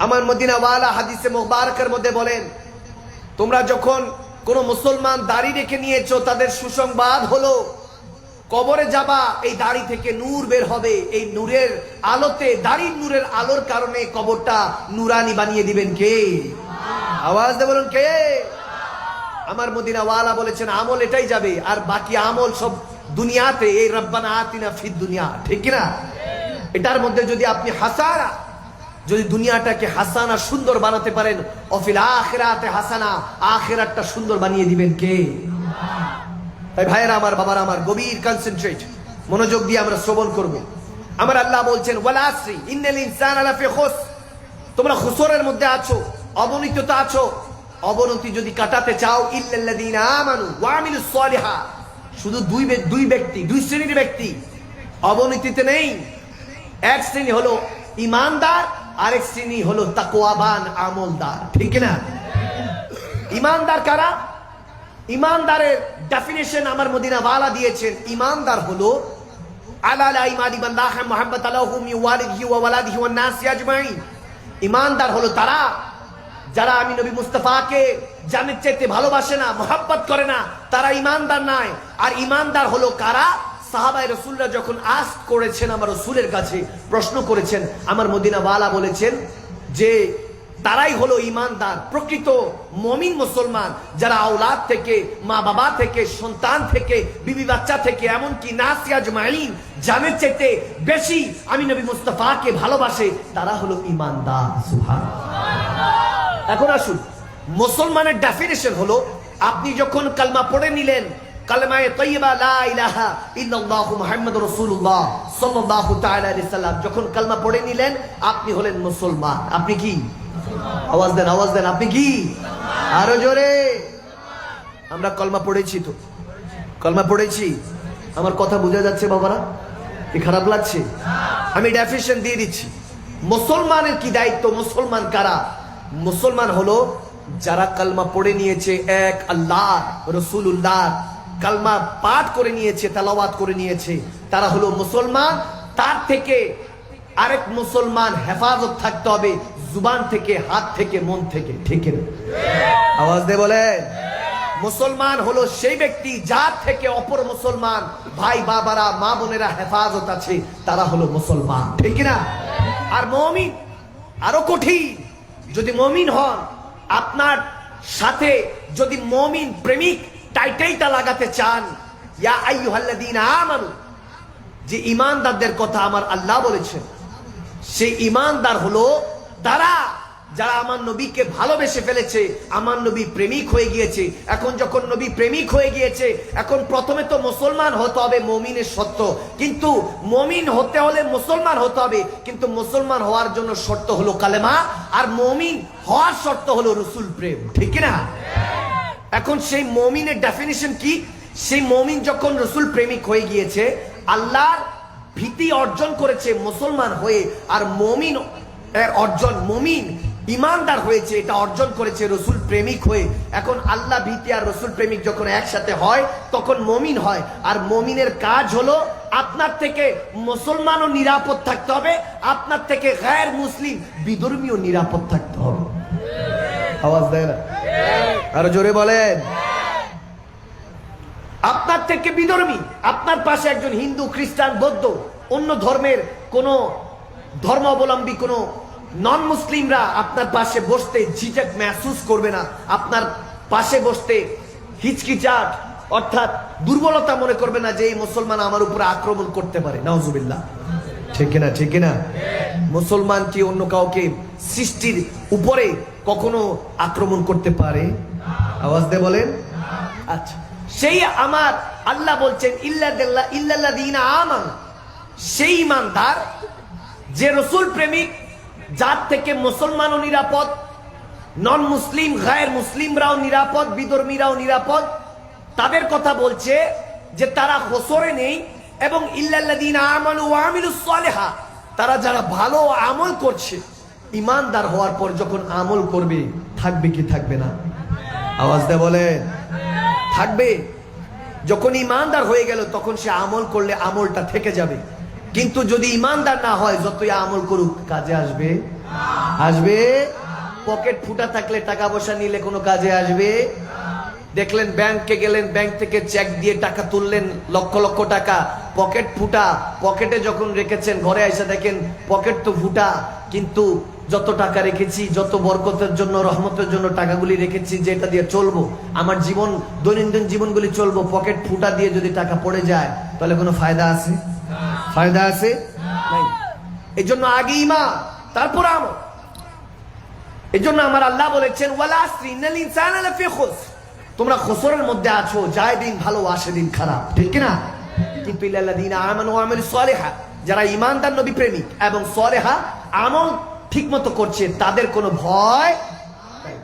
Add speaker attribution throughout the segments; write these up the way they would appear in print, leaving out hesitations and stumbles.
Speaker 1: আমার মদিনাওয়ালা হাদিসে মুবারকের মধ্যে বলেন, তোমরা যখন কোন মুসলমান দাড়ি রেখে নিয়েছো, তাদের সুসংবাদ হলো কবরে যাবা, এই দাড়ি থেকে নূর বের হবে, এই নূরের আলোতে, দাড়ির নূরের আলোর কারণে কবরটা নূরানি বানিয়ে দিবেন কে? আওয়াজ দিয়ে বলুন কে? আমার মদিনাওয়ালা বলেছেন আমল এটাই যাবে, আর বাকি আমল সব দুনিয়াতে, এই রব্বানা আতিনা ফিদ দুনিয়া, ঠিক না? এটার মধ্যে যদি আপনি হাসানা, যদি দুনিয়াটাকে হাসানা সুন্দর বানাতে পারেন, অফিল আখিরাতে হাসানা, আখিরাতটা সুন্দর বানিয়ে দিবেন কে? তাই ভাইয়েরা আমার, বাবারা আমার, গভীর কনসেন্ট্রেট, মনোযোগ দিয়ে আমরা শ্রবণ করব। আমার আল্লাহ বলছেন ওয়াল আসরি ইন্নাল ইনসানা লাফি খুসর, তোমরা খুসরের মধ্যে আছো, অবনতিতে আছো। অবনতি যদি কাটাতে চাও, ইল্লাল্লাযীনা আমানু ওয়া আমিলুস সালিহাত, শুধু দুই ব্যক্তি, দুই শ্রেণীর ব্যক্তি অবনতিতে নেই। এক শ্রেণী হলো ইমানদার, আরেক শ্রেণী হলো তাকওয়াবান আমলদার, ঠিক না? ইমানদার কারা? ইমানদারের ডেফিনেশন আমার মদিনাওয়ালা দিয়েছেন, ইমানদার হলো আলা ইমানি বাল্লাহ মুহাম্মদ আলাহু মিন ওয়ালিদিহি ওয়া ওয়ালাদিহি ওয়ান নাস আজমাইন। ইমানদার হলো তারা যারা আমি নবী মুস্তাফাকে জানের চাইতে ভালোবাসে না, মোহাব্বত করে না, তারা ইমানদার নয়। আর ইমানদার হলো কারা? সাহাবায়ে রাসূলরা যখন আস্ক করেছেন, আমার রাসূলের কাছে প্রশ্ন করেছেন, আমার মদিনাওয়ালা বলেছেন যে তারাই হলো ইমানদার, প্রকৃত মুমিন মুসলমান, যারা আওলাদ থেকে, মা বাবা থেকে, সন্তান থেকে, বিবি বাচ্চা থেকে, এমনকি নাস আজমাইন, জানের চাইতে বেশি আমি নবী মুস্তাফাকে ভালোবাসে, তারা হলো ইমানদার। সুবহানাল্লাহ। এখন আসুন, মুসলমানের ডেফিনেশন হলো, আপনি যখন কালমা পড়ে নিলেন, কালেমায়ে তাইয়্যিবা লা ইলাহা ইল্লাল্লাহু মুহাম্মাদুর রাসূলুল্লাহ সাল্লাল্লাহু তাআলা আলাইহি সাল্লাম, যখন কালমা পড়ে নিলেন, আপনি হলেন মুসলমান। আপনি কি? আওয়াজ দেন, আওয়াজ দেন, আপনি কি? আরো জোরে। আমরা কলমা পড়েছি তো, কলমা পড়েছি। আমার কথা বোঝা যাচ্ছে বাবারা? কি খারাপ লাগছে? আমি ডেফিনেশন দিয়ে দিচ্ছি। মুসলমানের কি দায়িত্ব? মুসলমান কারা? মুসলমান হলো যারা কালমা পড়ে নিয়েছে, এক আল্লাহ রাসূলুল্লাহ কালমা পাঠ করে নিয়েছে, তেলাওয়াত করে নিয়েছে, তারা হলো মুসলমান। তার থেকে আরেক মুসলমান হেফাজত থাকতে হবে, জুবান থেকে, হাত থেকে, মন থেকে, ঠিক না? আওয়াজ দিয়ে বলেন। মুসলমান হলো সেই ব্যক্তি যার থেকে অপর মুসলমান ভাই বাবারা, মা বোনেরা হেফাজত আছে, তারা হলো মুসলমান, ঠিক না? আর মুমিন আরো কঠিন। যদি মুমিন হন, আপনার সাথে যদি মুমিন প্রেমিক টাইটাইটা লাগাতে চান, ইয়া আইয়ুহাল্লাযীনা আমানু, যে ইমানদারদের কথা আমার আল্লাহ বলেছেন, সেই ইমানদার হলো তারা যারা আমার নবীকে ভালোবেসে ফেলেছে, আমার নবী প্রেমিক হয়ে গিয়েছে। এখন যখন নবী প্রেমিক হয়ে গিয়েছে, এখন প্রথমে তো মুসলমান হতে হবে, মুমিনের শর্ত। কিন্তু মুমিন হতে হলে মুসলমান হতে হবে, কিন্তু মুসলমান হওয়ার জন্য শর্ত হলো কালেমা, আর মুমিন হওয়ার শর্ত হলো রাসূল প্রেম, ঠিক না? এখন সেই মুমিনের ডেফিনিশন কি? সেই মুমিন যখন রাসূল প্রেমিক হয়ে গিয়েছে, আল্লাহর ভীতি অর্জন করেছে মুসলমান হয়ে, আর মুমিন এর অর্জন, মুমিন ইমানদার হয়েছে, এটা অর্জন করেছে রাসূল প্রেমিক হয়ে। এখন আল্লাহ ভীতি আর রাসূল প্রেমিক যখন একসাথে হয়, তখন মুমিন হয়। আর মুমিনের কাজ হলো আপনার থেকে মুসলমানও নিরাপদ থাকতে হবে, আপনার থেকে গায়ের মুসলিম বিধর্মীও নিরাপদ থাকতে হবে। আওয়াজ দেয় না? আরো জোরে বলেন। আপনার থেকে বিধর্মী, আপনার পাশে একজন হিন্দু, খ্রিস্টান, বৌদ্ধ, অন্য ধর্মের কোন ধর্মাবলম্বী, কোন নন মুসলিমরা আপনার পাশে বসতে ঝিঝক মেহসুস করবে না, আপনার পাশে বসতে হিচকিচাট অর্থাৎ দুর্বলতা মনে করবে না যে এই মুসলমান আমার উপরে আক্রমণ করতে পারে। নাউজুবিল্লাহ, ঠিক না? ঠিক না? মুসলমান কি অন্য কাউকে সৃষ্টির উপরে কখনো আক্রমণ করতে পারে? আওয়াজ দিয়ে বলেন। আচ্ছা, সেই আমার আল্লাহ বলছেন ইল্লাল্লাযীনা আমানু, সেই ইমানদার যে রাসূল প্রেমিক, যার থেকে মুসলমানও নিরাপদ, নন মুসলিম গায়ের মুসলিমরাও নিরাপদ, বিধর্মীরাও নিরাপদ, তাদের কথা বলছে যে তারা খসরে নেই। এবং ইল্লাল্লাযীনা আমানু ওয়া আমিলুস সালিহাত, তারা যারা ভালো আমল করছে, ইমানদার হওয়ার পর যখন আমল করবে, থাকবে কি থাকবে না? আওয়াজ দিয়ে বলে থাকবে। যখন ইমানদার হয়ে গেল, তখন সে আমল করলে আমলটা থেকে যাবে। কিন্তু যদি ইমানদার না হয়, যতই আমল করুক কাজে আসবে আসবে? পকেট ফুটা থাকলে টাকা পয়সা নিলে কোনো কাজে আসবে? দেখলেন ব্যাংকে গেলেন, ব্যাংক থেকে চেক দিয়ে টাকা তুললেন লক্ষ লক্ষ টাকা, পকেট ফুটা, পকেটে যখন রেখেছেন ঘরে এসে দেখেন পকেট তো ফুটা, কিন্তু যত টাকা রেখেছি, যত বরকতের জন্য রহমতের জন্য টাকাগুলি রেখেছি যে এটা দিয়ে চলবো, আমার জীবন দৈনন্দিন জীবনগুলি চলবো, পকেট ফুটা দিয়ে যদি টাকা পড়ে যায় তাহলে কোনো ফায়দা আছে? ফায়দা আছে? নাই। এই জন্য আগে ঈমান, তারপর আমল। এই জন্য আমার আল্লাহ বলেছেন ওয়াল আসরি ইন্নাল ইনসানা লাফি খুসর, তোমরা খুসরের মধ্যে আছো, যায় দিন ভালো আসে দিন খারাপ, ঠিক কি না? কিন্তু ইল্লাল্লাযীনা আমানু ওয়া আমিলুস সালিহাত, যারা ঈমানদার নবী প্রেমিক এবং সালেহা আমল ঠিকমতো করছে তাদের কোনো ভয় নাই।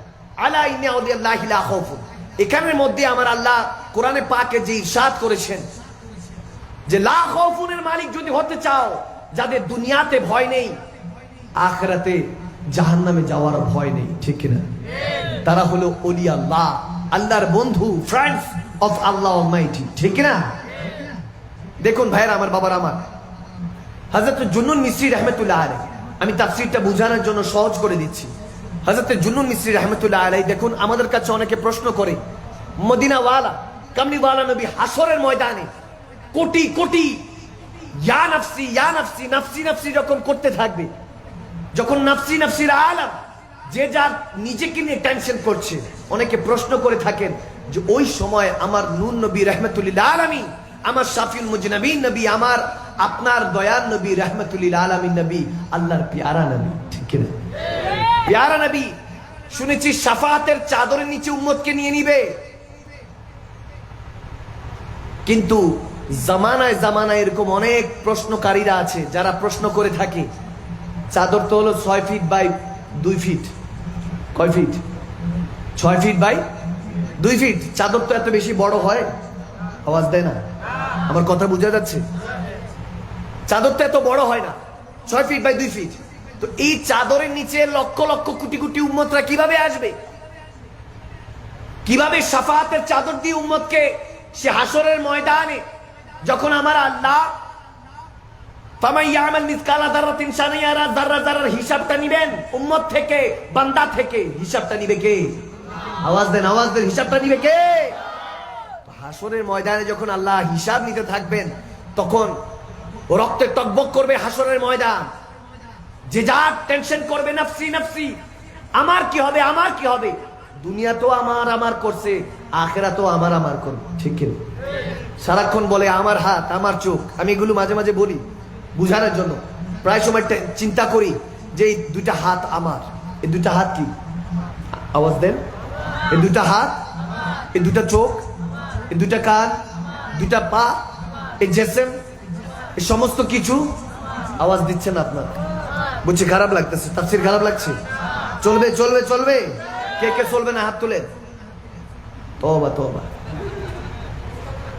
Speaker 1: আলা ইন্না আউলিয়াল্লাহি লা খাউফুন, এখানের মধ্যে আমার আল্লাহ কোরআনে পাকে যে ইরশাদ করেছেন যে লা খাউফুনের মালিক যদি হতে চাও, যাদের দুনিয়াতে ভয় নেই, আখিরাতে জাহান্নামে যাওয়ার ভয় নেই, ঠিক কি না? তারা হলো ওলিয়া আল্লাহ, আল্লাহর বন্ধু, ফ্রেন্ডস অফ আল্লাহ অলমাইটি, ঠিক না? দেখুন ভাইরা আমার, বাবার আমার, হযরত জুন্নুন মিসরি রাহমাতুল্লাহ আলাইহি, আমি তাফসীরটা বোঝানোর জন্য সহজ করে দিচ্ছি। হযরত জুন্নুন মিসরি রাহমাতুল্লাহ আলাইহি, দেখুন আমাদের কাছে অনেকে প্রশ্ন করে, মদিনাওয়ালা কামলিওয়ালা নবী হাসরের ময়দানে কোটি কোটি ইয়া নাফসি ইয়া নাফসি নাফসি নাফসি যখন করতে থাকবে, যখন নাফসি নাফসির আলাম, যে যার নিজেকে নিয়ে টেনশন করছে, অনেকে প্রশ্ন করে থাকেন যে ওই সময় আমার নূর নবী রাহমাতুল্লিল আলামিন, আমার শাফিউল মুজনাবিন নবী, আমার আপনার দয়ার নবী রাহমাতুল্লিল আলামিন নবী, আল্লাহর পেয়ারা নবী, ঠিক না? পেয়ারা নবী, শুনেছি শাফাআতের চাদরের নিচে উম্মতকে নিয়ে নিবে, কিন্তু জামানায় জামানায় এরকম অনেক প্রশ্নকারীরা আছে যারা প্রশ্ন করে থাকে, চাদর তো হলো 6 ফিট বাই 2 ফিট, কয় ফিট? 6 ফিট বাই 2 ফিট, চাদর তো এত বেশি বড় হয়? আওয়াজ দেয় না? আমার কথা বোঝা যাচ্ছে? চাদর তো এত বড় হয় না, 6 ফিট বাই 2 ফিট। তো এই চাদরের নিচে লক্ষ লক্ষ কোটি কোটি উম্মতরা কিভাবে আসবে? কিভাবে শাফাআতের চাদর দিয়ে উম্মতকে সে হাসরের ময়দানে, যখন আমার আল্লাহ ফামান ইয়ামাল মিসকালা যাররাতিন শাররান ইয়ারা, যাররা যাররার হিসাবটা নিবেন উম্মত থেকে, বান্দা থেকে, হিসাবটা নিবে কে? আওয়াজ দেন, আওয়াজ দেন, হিসাবটা নিবে কে? হাসরের ময়দানে যখন আল্লাহ হিসাব নিতে থাকবেন, তখন রক্তে টকবক করবে হাসরের ময়দান, যে যার টেনশন করবে নাফসি নাফসি, আমার কি হবে, আমার কি হবে? দুনিয়া তো আমার আমার করছে, আখিরাত তো আমার আমার করবে, ঠিক কি? সারাক্ষণ বলে আমার হাত, আমার চোখ, আমি এগুলো মাঝে মাঝে বলি বুঝানোর জন্য, প্রায় সময় চিন্তা করি যে এই দুইটা হাত আমার, এই দুইটা হাত কি? আওয়াজ দেন, এই দুইটা হাত, এই দুইটা চোখ, এই দুইটা কান, দুইটা পা, এই জেসেম, এই সমস্ত কিছু। আওয়াজ দিচ্ছেন আপনার? বুঝছি খারাপ লাগতেছে, তাফসীর খারাপ লাগছে? চলবে চলবে চলবে? কে কে চলবে না হাত তুলে? তওবা তওবা,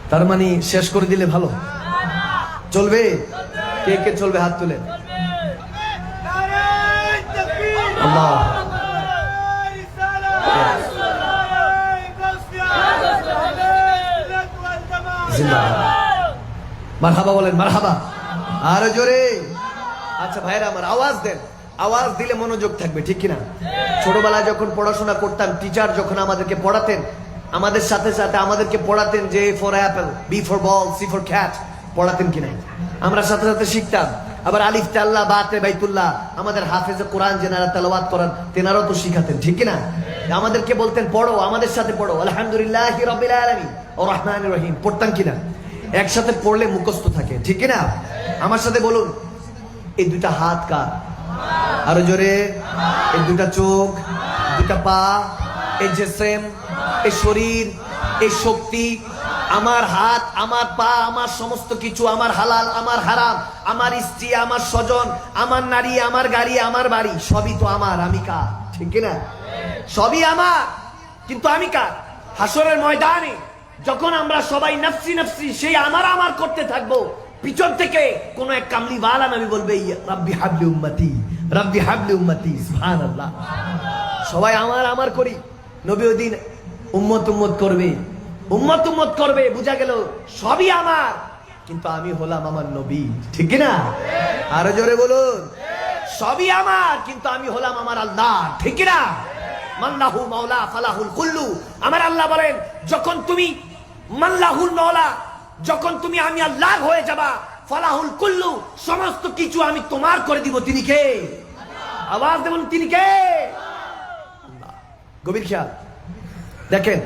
Speaker 1: তার মানে শেষ করে দিলে ভালো? চলবে? কে কে চলবে হাত তুলে? আল্লাহ, মারহাবা বলেন, মারহাবা আরো জোরে। আচ্ছা ভাইরা আমার, আওয়াজ দেন, আওয়াজ দিলে মনোযোগ থাকবে, ঠিক কিনা? ছোটবেলায় যখন পড়াশোনা করতাম, টিচার যখন আমাদেরকে পড়াতেন, আমাদের সাথে সাথে আমাদেরকে পড়াতেন যে A for apple, B for ball, C for cat, পড়াতেন কিনা? আমরা সাথে সাথে শিখতাম। আবার আলিফ তাল্লা বাতে বাইতুল্লাহ, আমাদের হাফেজে কোরআন যেনারা তেলাওয়াত করেন তেনারাও তো শিখাতেন, ঠিক কিনা? আমাদেরকে বলতেন পড়ো, আমাদের সাথে পড়ো, আলহামদুলিল্লাহি রাব্বিল আলামিন ওয়া রাহমানির রহিম, পড়তাম কিনা? একসাথে পড়লে মুখস্থ থাকে, ঠিক কিনা? আমার সাথে বলুন, এই দুইটা হাত কার? আরো জোরে। এই দুইটা চোখ, দুইটা পা, এই জিসম, এই শরীর, এই শক্তি, আমার হাত, আমার পা, আমার সমস্ত কিছু, আমার হালাল, আমার হারাম, আমার স্ত্রী, আমার স্বজন, আমার নারী, আমার গাড়ি, আমার বাড়ি, সবই তো আমার। আমি কার? ঠিক কিনা? সবই আমার, কিন্তু আমি কার? হাসরের ময়দানে যখন আমরা সবাই নফসি নফসি সেই আমার আমার করতে থাকবো, পিছন থেকে কোন এক কামলিওয়ালা নবী বলবে রাব্বি হাবলি উম্মতি, রাব্বি হাবলি উম্মতি, সুবহানাল্লাহ। সবাই আমার আমার করি, নবী ওই দিন উম্মত উম্মত করবে, উম্মত উম্মত করবে, বুঝা গেল সবই আমার, কিন্তু আমি হলাম আমার নবী, ঠিক না? আরো জোরে বলুন। সবই আমার, কিন্তু আমি হলাম আমার আল্লাহ, ঠিক না? মাল্লাহু মাওলা ফালাহুল কুল্লু। আমার আল্লাহ বলেন, যখন তুমি মাল্লাহুল মাওলা, যখন তুমি আমি আল্লাহ হয়ে যাবা, ফালাহুল কুল্লু, সমস্ত কিছু আমি তোমার করে দিব। তিনি কে? আওয়াজ দেবেন, তিনি কে? আল্লাহ। গভীর খেয়াল। দেখেন,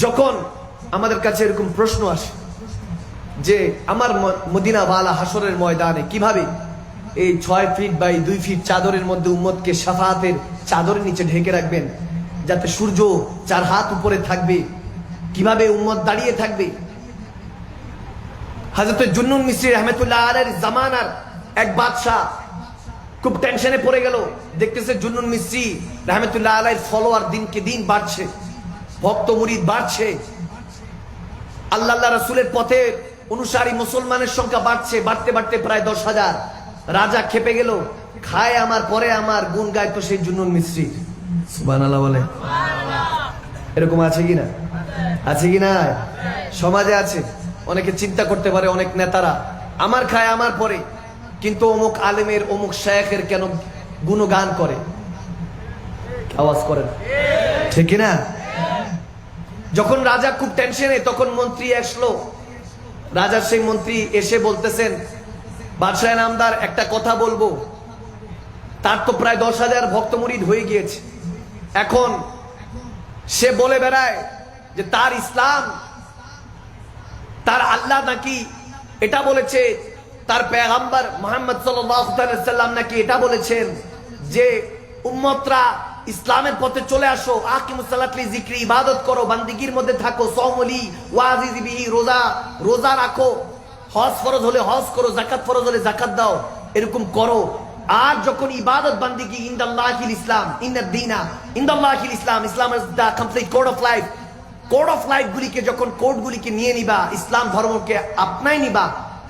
Speaker 1: যখন আমাদের কাছে এরকম প্রশ্ন আসে যে আমার মদিনাওয়ালা হাসরের ময়দানে কিভাবে এই 6 ফিট বাই 2 ফিট চাদরের মধ্যে উম্মতকে শাফাআতের চাদরের নিচে ঢেকে রাখবেন, যাতে সূর্য 4 হাত উপরে থাকবে, কিভাবে উম্মত দাঁড়িয়ে থাকবে। হযরত জুন্নুন মিসরি রাহমাতুল্লাহ আলাইহির জামানার এক বাদশা খুব টেনশনে পড়ে গেল। দেখতেছে জুন্নুন মিসরি রাহমাতুল্লাহ আলাইহির ফলোয়ার দিনকে দিন বাড়ছে, ভক্ত মুরিদ বাড়ছে, আল্লাহ রাসূলের পথে অনুসারী মুসলমানের সংখ্যা বাড়ছে, বাড়তে বাড়তে প্রায় 10,000। রাজা খেপে গেল, খায় আমার পরে আমার, গুণ গায় তো সেই জুন্নুন মিসরি। সুবহানাল্লাহ বলে। এরকম আছে কিনা? আছে কিনা? সমাজে আছে। অনেকে চিন্তা করতে পারে, অনেক নেতারা আমার খায় আমার পরে, কিন্তু অমুক আলেমের অমুক শায়েখের কেন গুণগান করে? আওয়াজ করেন, ঠিক কিনা? যখন রাজা খুব টেনশনে, তখন মন্ত্রী আসলো। রাজার সেই মন্ত্রী এসে বলতেছেন, বাদশাহ নামদার একটা কথা বলবো। তার তো প্রায় 10,000 ভক্ত মুরিদ হয়ে গিয়েছে। এখন সে বলে বেড়ায় যে তার ইসলাম, তার আল্লাহ নাকি এটা বলেছে, তার পেগম্বর মুহাম্মদ সাল্লাল্লাহু আলাইহি সাল্লাম নাকি এটা বলেছেন যে উম্মতরা ইসলামের পথে চলে আসো, আকিমুস সালাত লি যিকরি, ইবাদত করো, বান্দিগির মধ্যে থাকো, সওমলি ওয়াজিজি বিহি, রোজা রাখো, হজ ফরজ হলে হজ করো, যাকাত ফরজ হলে যাকাত দাও, এরকম করো। আর যখন ইবাদত বান্দিগি ইনদাল্লাহিল ইসলাম, ইন্নাদ দীনা ইনদাল্লাহিল ইসলাম, Islam is the complete code of life, code of life গুলিকে যখন কোডগুলিকে নিয়ে নিবা, ইসলাম ধর্মকে আপনাই নিবা,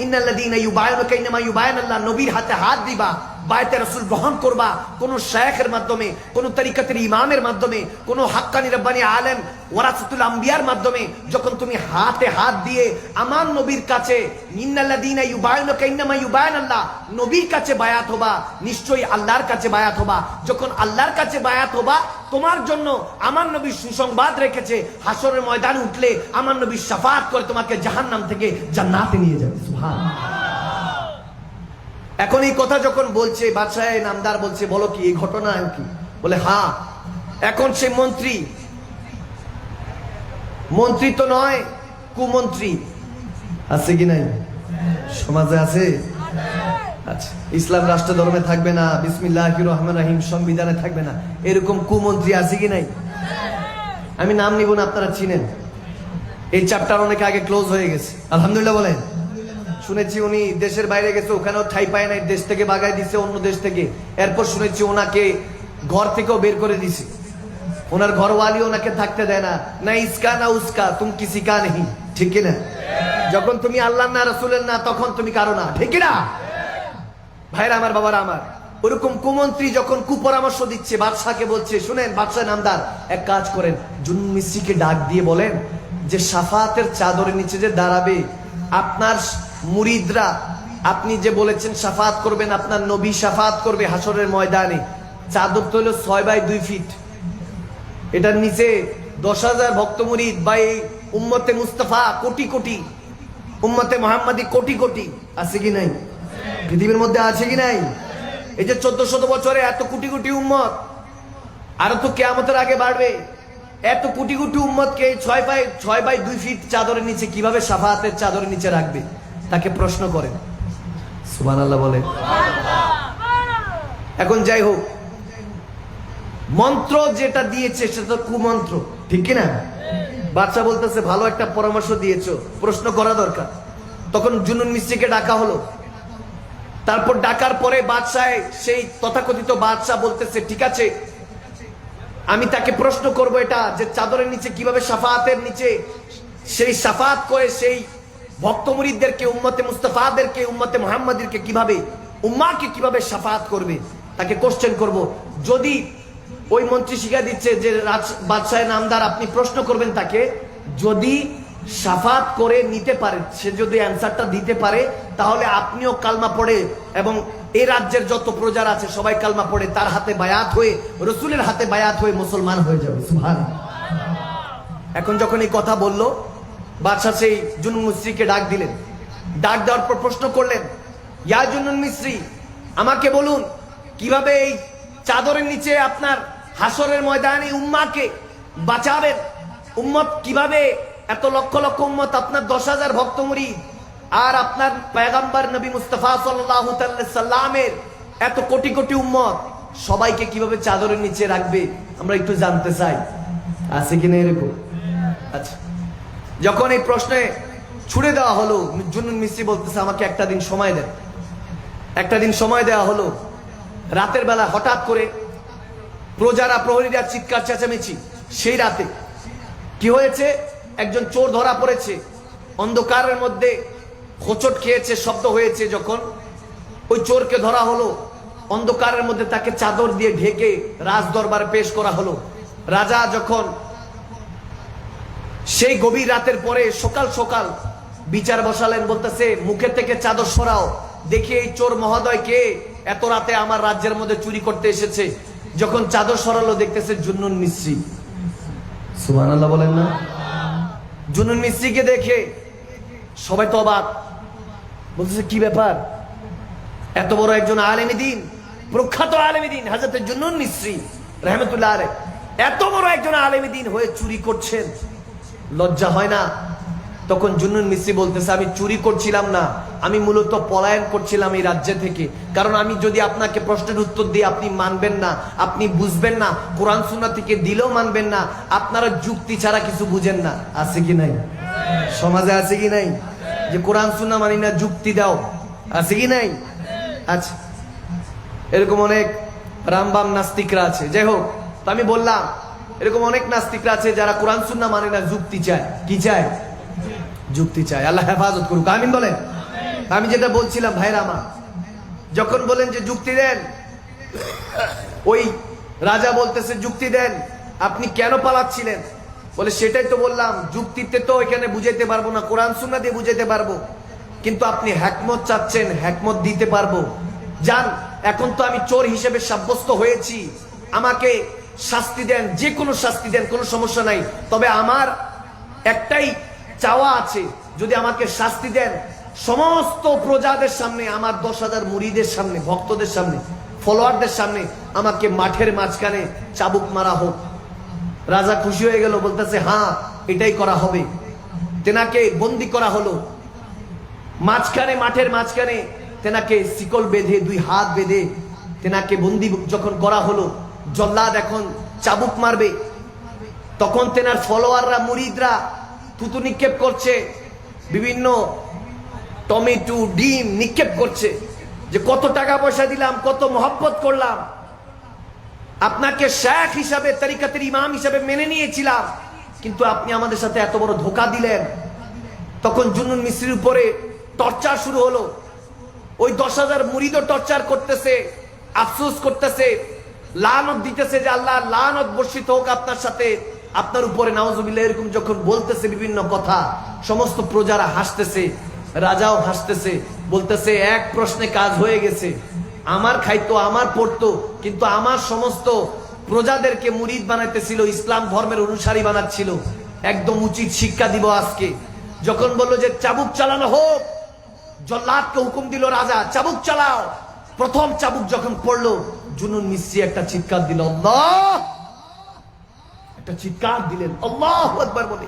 Speaker 1: ইন্নাল্লাযীনা ইউবায়ুনাকা ইন্নামা ইউবায়ুনাল্লাহ, নবীর হাতে হাত দিবা, বায়তে রাসূল গ্রহণ করবা, কোন শায়েখের মাধ্যমে, কোন তরিকতের ইমামের মাধ্যমে, কোন হাক্কানি রব্বানি আলেম ওয়ারাসাতুল আম্বিয়ার মাধ্যমে যখন তুমি হাতে হাত দিয়ে আমার নবীর কাছে, ইন্নাল্লাযীনা ইউবায়ুনাকা ইন্নামা ইউবায়ুনাল্লাহ, নবীর কাছে বায়াত হবা, নিশ্চয়ই আল্লাহর কাছে বায়াত হবা। যখন আল্লাহর কাছে বায়াত হবা, তোমার জন্য আমার নবী সুসংবাদ রেখেছে, হাসরের ময়দানে উঠলে আমার নবী শাফাআত করে তোমাকে জাহান্নাম থেকে জান্নাতে নিয়ে যাবে। সুবহানাল্লাহ। এখন এই কথা যখন বলছে, বাদশাহ নামদার বলছে, বলো কি এই ঘটনা কি? বলে হ্যাঁ। এখন সে মন্ত্রী তো নয়, কুমন্ত্রী। আছে কি নাই? সমাজে আছে। আচ্ছা, ইসলাম রাষ্ট্র ধর্মে থাকবে না, বিসমিল্লাহির রহমানির রহিম সংবিধানে থাকবে না, এরকম কুমন্ত্রী আছে কি নাই? আমি নাম নিব না, আপনারা চিনেন। এই চ্যাপ্টার অনেক আগে ক্লোজ হয়ে গেছে, আলহামদুলিল্লাহ বলেন। শুনেছি উনি দেশের বাইরে গেছে, ওখানেও ঠাই পায় নাই, দেশ থেকে বাগাই দিছে অন্য দেশ থেকে। এরপর শুনেছি ওনাকে ঘর থেকেও বের করে দিছে, ওনার ঘরওয়ালি ওনাকে থাকতে দেয় না, না ইসকা না উসকা, তুমি কিসি কা নেই, ঠিক কিনা? যখন তুমি আল্লাহ না রাসূলের না, তখন তুমি কারো না, ঠিক কিনা? ভাইরা আমার, বাবারা আমার, ওরকম কুমন্ত্রী যখন কুপরামর্শ দিচ্ছে, বাদশাকে বলছে, শুনেন বাদশাহ নামদার, এক কাজ করেন, জুন্নুন মিসরিকে ডাক দিয়ে বলেন যে শাফাআতের চাদরের নিচে যে দাঁড়াবে আপনার মুরিদরা, আপনি যে বলেছেন শাফাআত করবেন, আপনার নবী শাফাআত করবে হাসরের ময়দানে, চাদর তো হলো 6 বাই 2 ফিট, এটার নিচে 10,000 ভক্ত মুরিদ বা এই উম্মতে মুস্তাফা কোটি কোটি, উম্মতে মুহাম্মাদি কোটি কোটি আছে কি নাই? পৃথিবীর মধ্যে আছে কি নাই? এই যে 1400 বছরে এত কোটি কোটি উম্মত, আরো তো কিয়ামতের আগে বাড়বে, এত কোটি কোটি উম্মতকে 6 বাই 2 ফিট চাদরের নিচে কিভাবে শাফাআতের চাদরের নিচে রাখবে? তাকে প্রশ্ন করেন। সুবহানাল্লাহ বলে। এখন যাই হোক, মন্ত্র যেটা দিয়েছে সেটা কুমন্ত্র, ঠিক কিনা? বাদশা বলতেছে ভালো একটা পরামর্শ দিয়েছো, প্রশ্ন করা দরকার। তখন জুন্নুন মিসরিকে ডাকা হলো। তারপর ডাকার পরে বাদশাহ, সেই তথাকথিত বাদশাহ বলতেছে, ঠিক আছে আমি তাকে প্রশ্ন করব এটা যে চাদরের নিচে কিভাবে শাফাআতের নিচে সেই শাফাআত করে সেই ভক্ত মুরিদদেরকে, উম্মতে মুস্তাফাদেরকে, উম্মতে মুহাম্মাদিরকে কিভাবে, উম্মাহকে কিভাবে শাফাআত করবে, তাকে কোশ্চেন করব। যদি ওই মন্ত্রী শিখা দিচ্ছে যে বাদশাহ নামদার আপনি প্রশ্ন করবেন তাকে, যদি শাফাআত করে নিতে পারে, সে যদি অ্যানসারটা দিতে পারে, তাহলে আপনিও কালমা পড়ে এবং এই রাজ্যের যত প্রজার আছে সবাই কালমা পড়ে তার হাতে বায়াত হয়ে, রসুলের হাতে বায়াত হয়ে মুসলমান হয়ে যাবে। সুবহানাল্লাহ। এখন যখন এই কথা বললো, বাদশাহ সেই জুনুন মিসরিকে ডাক দিলেন। ডাক দেওয়ার পর প্রশ্ন করলেন, ইয়া জুনুন মিসরি, আমাকে বলুন কিভাবে এই চাদরের নিচে আপনার হাসরের ময়দানে উম্মাকে বাঁচাবেন? উম্মত কিভাবে, এত লক্ষ লক্ষ উম্মত, আপনার 10,000 ভক্ত মুরিদ আর আপনার পয়গম্বর নবী মুস্তাফা সাল্লাল্লাহু আলাইহি সাল্লামের এত কোটি কোটি উম্মত, সবাইকে কিভাবে চাদরের নিচে রাখবে আমরা একটু জানতে চাই। আছে কিনা এরকম? আচ্ছা, যখন এই প্রশ্নে ছুড়ে দেওয়া হলো, জুনুন মিসরি বলতেছে আমাকে একটা দিন সময় দেন। একটা দিন সময় দেওয়া হলো। রাতের বেলা হঠাৎ করে প্রজারা, প্রহরীরা চিৎকার চেঁচামেচি। সেই রাতে কি হয়েছে, একজন চোর ধরা পড়েছে, অন্ধকারের মধ্যে হোঁচট খেয়েছে, শব্দ হয়েছে। যখন ওই চোরকে ধরা হলো, অন্ধকারের মধ্যে তাকে চাদর দিয়ে ঢেকে রাজ দরবারে পেশ করা হলো। রাজা যখন সেই গভীর রাতের পরে সকাল সকাল বিচার বসালেন, বলতেছে মুখের থেকে চাদর সরাও, দেখি এই চোর মহোদয়কে এত রাতে আমার রাজ্যের মধ্যে চুরি করতে এসেছে। যখন চাদর সরালো, দেখতেছে জুনুন মিসরি। সুবহানাল্লাহ বলেন না? জুনুন মিসরিকে দেখে সবাই তো অবাক, বলতেছে কি ব্যাপার, এত বড় একজন আলেমে দ্বীন, প্রখ্যাত আলেমে দ্বীন হযরত জুনুন মিসরি রাহমাতুল্লাহ আলাইহি, এত বড় একজন আলেমে দ্বীন হয়ে চুরি করছেন, লজ্জা হয় না? তখন জুনুন মিসরি বলতেছে আমি চুরি করছিলাম না, আমি মূলত পলায়ন করছিলাম এই রাজ্য থেকে। কারণ আমি যদি আপনাকে প্রশ্নের উত্তর দিই আপনি মানবেন না, আপনি বুঝবেন না, কোরআন সুন্নাহ থেকে দিলেও মানবেন না, আপনারা যুক্তি ছাড়া কিছু বুঝেন না। আছে কি নাই? সমাজে আছে কি নাই যে কোরআন সুন্নাহ মানি না, যুক্তি দাও? আছে কি নাই? আচ্ছা, এরকম অনেক রামবাম নাস্তিকরা আছে। যাই হোক, তো আমি বললাম এরকম অনেক নাস্তিকরা আছে যারা কোরআন সুন্নাহ মানে না, যুক্তি চায়। কি চায়? যুক্তি চায়। আল্লাহ হেফাজত করুক, আমিন বলেন। আমি যেটা বলছিলাম ভাইরা আমার, যখন বলেন যে যুক্তি দেন, ওই রাজা বলতেছে যুক্তি দেন, আপনি কেন পালাচ্ছিলেন? বলে সেটাই তো বললাম, যুক্তিতে তো এখানে বুঝাইতে পারবো না, কোরআন সুন্নাহ দিয়ে বুঝাইতে পারবো, কিন্তু আপনি হ্যাকমত চাচ্ছেন, হ্যাকমত দিতে পারবো। যান, এখন তো আমি চোর হিসেবে সাব্যস্ত হয়েছি, আমাকে শাস্তি দেন, যে কোনো শাস্তি দেন, কোনো সমস্যা নাই। তবে আমার একটাই চাওয়া আছে, যদি আমাকে শাস্তি দেন, সমস্ত প্রজাদের সামনে, আমার 10,000 মুরিদের সামনে, ভক্তদের সামনে, ফলোয়ারদের সামনে আমাকে মাঠের মাঝখানে চাবুক মারা হোক। রাজা খুশি হয়ে গেল, বলতেছে হ্যাঁ এটাই করা হবে। তেনাকে বন্দি করা হলো মাঝখানে, মাঠের মাঝখানে তেনাকে শিকল বেঁধে, 2 হাত বেঁধে তেনাকে বন্দি যখন করা হলো, জল্লাদ এখন চাবুক মারবে, তখন তেনার ফলোয়াররা, মুরিদরা থুতু নিক্ষেপ করছে, বিভিন্ন টমেটো, ডিম নিক্ষেপ করছে, যে কত টাকা পয়সা দিলাম, কত মহব্বত করলাম, আপনাকে শেখ হিসাবে, তরিকতের ইমাম হিসাবে মেনে নিয়েছিলাম, কিন্তু আপনি আমাদের সাথে এত বড় ধোঁকা দিলেন। তখন জুনুন মিসরির উপরে টর্চার শুরু হলো। ওই 10,000 মুরিদও টর্চার করতেছে, আফসোস করতেছে, লানত দিতেছে যে আল্লাহ লানত বর্ষিত হোক আপনার সাথে, আপনার উপরে, নাউজুবিল্লাহ, এরকম যখন বলতেছে বিভিন্ন কথা, সমস্ত প্রজারা হাসতেছে, রাজাও হাসতেছে, বলতেছে এক প্রশ্নে কাজ হয়ে গেছে, আমার খাইতো, আমার পড়তো, কিন্তু আমার সমস্ত প্রজাদেরকে মুরিদ বানাইতেছিল, ইসলাম ধর্মের অনুসারী বানাচ্ছিল। একদম উচিত শিক্ষা দিব আজকে। যখন বললো যে চাবুক চালানো হোক, জল্লাদকে হুকুম দিল রাজা, চাবুক চালাও। প্রথম চাবুক যখন পড়লো, জুনুন মিসরি একটা চিৎকার দিল, আল্লাহ, একটা চিৎকার দিলেন আল্লাহু আকবার বলে।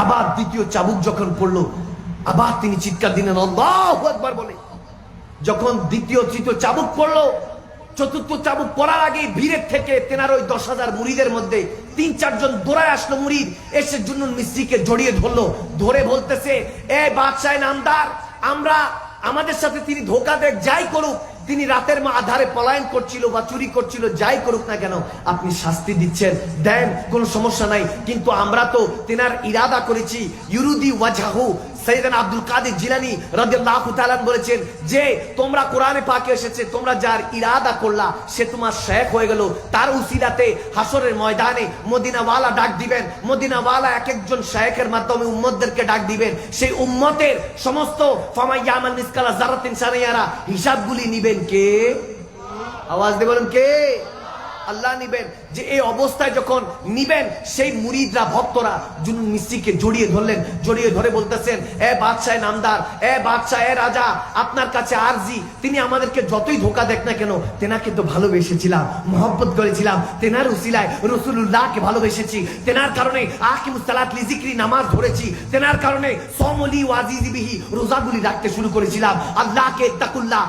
Speaker 1: আবার দ্বিতীয় চাবুক যখন পড়লো, আবার তিনি চিৎকার দিলেন আল্লাহু আকবার বলে। যখন দ্বিতীয়, তৃতীয় চাবুক পড়লো, চতুর্থ চাবুক পড়ার আগে ভিড়ের থেকে তেনার ওই 10,000 মুরিদের মধ্যে 3-4 জন দৌড়ায় আসলো মুরিদ, এসে জুনুন মিসরিকে জড়িয়ে ধরলো, ধরে বলতেছে এ বাদশাহ নামদার, আমরা, আমাদের সাথে তিনি ধোঁকা দেখ, যাই করুক, তিনি রাতের আধারে পলায়ন করছিল বা চুরি করছিল, যাই করুক না কেন, আপনি শাস্তি দিচ্ছেন, দেন, কোনো সমস্যা নাই, কিন্তু আমরা তো তেনার ইরাদা করেছি, ইউরুদি ওয়াজহাহু, সাইয়েদনা আব্দুল কাদের জিলানী রাদিয়াল্লাহু তাআলা বলেছেন যে তোমরা কোরআনে পাকে এসেছে তোমরা যার ইরাদা করলা সে তোমার শেখ হয়ে গেল, তার উসিলাতে হাসরের ময়দানে মদিনাওয়ালা ডাক দিবেন, মদিনাওয়ালা এক একজন শেখের মাধ্যমে উম্মতদেরকে ডাক দিবেন, সেই উম্মতের সমস্ত ফামাইয়ামাল মিসকালা যারাতিন শারিয়ারা হিসাবগুলি নিবেন কে? আওয়াজ দিয়ে বলেন কে? আল্লাহ নিবেন। যে এই অবস্থায় যখন নিবেন সেই মুরিদরা ভক্তরা জুনুন মিস্ত্রিকে জড়িয়ে ধরলেন, জড়িয়ে ধরে বলতেছেন এ বাদশাহ নামদার, এ বাদশাহ, এ রাজা, আপনার কাছে আরজি, তিনি আমাদেরকে যতই ধোকা দেখ না কেন তেনাকে তো ভালোবেসেছিলাম, মহব্বত করেছিলাম, তেনার উসিলায় রাসূলুল্লাহকে ভালোবেসেছি, তেনার কারণে আকিমুস সালাত লি যিকরি নামাজ ধরেছি, তেনার কারণে সমলি ওয়াজিজি বিহি রোজাগুলি রাখতে শুরু করেছিলাম, আল্লাহকে তাকুল্লাহ,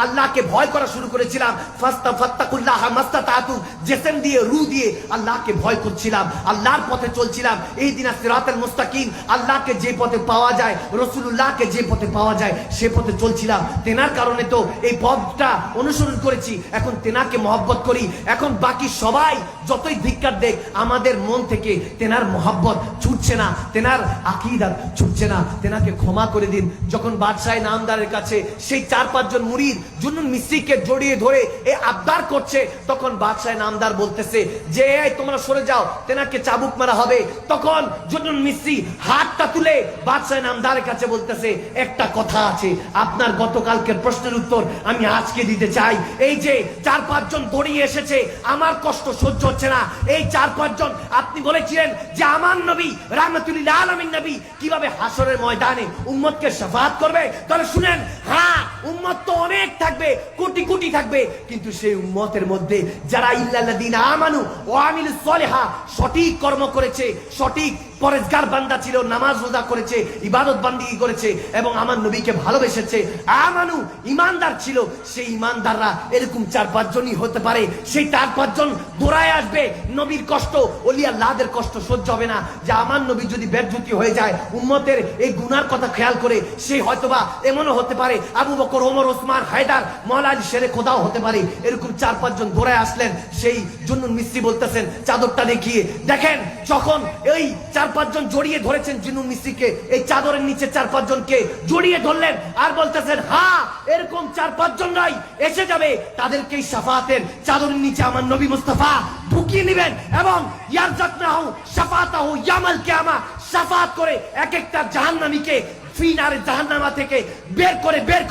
Speaker 1: আল্লাহকে ভয় করা শুরু করেছিলাম, ফাস্তাকুল্লাহ মাস্তাতাতু, জিসম দিয়ে রু দিয়ে আল্লাহকে ভয় করছিলাম, আল্লাহর পথে চলছিলাম, ইহদিনাস সিরাতাল মুস্তাকিম, আল্লাহকে যে পথে পাওয়া যায়, রাসূলুল্লাহকে যে পথে পাওয়া যায় সে পথে চলছিলাম, তেনার কারণে তো এই পথটা অনুসরণ করেছি, এখন তেনাকে মহব্বত করি, এখন বাকি সবাই যতই ধিক্কার দেখ আমাদের মন থেকে তেনার মহব্বত ছুটছে না, তেনার আকীদা ছুটছে না, তেনাকে ক্ষমা করে দিন। যখন বাদশাহ নামদারের কাছে সেই 4-5 জন মুরিদ জুনুন মিস্ত্রিকে জড়িয়ে ধরে এই আবদার করছে, তখন বাদশাহ নামদার বলতেছে যে এই তোমরা সরে যাও, তেনাকে চাবুক মারা হবে। তখন জুনুন মিস্ত্রি হাতটা তুলে বাদশাহ নামদারের কাছে বলতেছে একটা কথা আছে, আপনার গতকালকের প্রশ্নের উত্তর আমি আজকে দিতে চাই। এই যে 4-5 জন দৌড়িয়ে এসেছে, আমার কষ্ট সহ্য হচ্ছে না, এই 4-5 জন আপনি বলেছিলেন যে আমার নবী রাহমাতুল লিল আলামিন নবী কিভাবে হাসরের ময়দানে উম্মতকে শাফাআত করবে, তাহলে শুনেন, হ্যাঁ উম্মত তো অনেক থাকবে, কোটি কোটি থাকবে, কিন্তু সেই উম্মতের মধ্যে যারা ইল্লাল্লাযিনা আমানু ওয়া আমিলুস সলিহা সঠিক কর্ম করেছে, সঠিক পরেজগার বান্দা ছিল, নামাজ রোজা করেছে, ইবাদত বান্দিগি করেছে এবং আমার নবীকে ভালোবেসেছে, আমানু ইমানদার ছিল, সেই ইমানদাররা এরকম 4-5 জনই হতে পারে। সেই 4-5 জন দৌড়ায় আসবে, নবীর কষ্ট, ওলি আল্লাহদের কষ্ট সহ্য হবে না, যে আমার নবী যদি বেজ্জতি হয়ে যায়, উম্মতের এই গুনার কথা খেয়াল করে সে হয়তোবা এমনও হতে পারে আবু বকর, ওমর, ওসমান, হায়দার, মাওলা আলী শেরে খোদাও হতে পারে। এরকম 4-5 জন দৌড়ায় আসলেন, সেই জুনুন মিস্ত্রি বলতেছেন চাদরটা দেখিয়ে দেখেন, যখন এই 4-5 জন জড়িয়ে ধরেছেন জুনুন মিস্ত্রিকে, এই চাদরের নিচে 4-5 জনকে জড়িয়ে ধরলেন আর বলতেছেন হ্যাঁ এরকম 4-5 জনরাই এসে যাবে, তাদেরকে শাফাআতের চাদরের নিচে আমার নবী মুস্তাফা ঢুকিয়ে নেবেন এবং ইয়ারজাকনাহু শাফাআতাহু ইয়ামাল কিয়ামা, শাফাআত করে এক একটা জাহান্নামীকে ফিনারে জাহান্নামা থেকে বের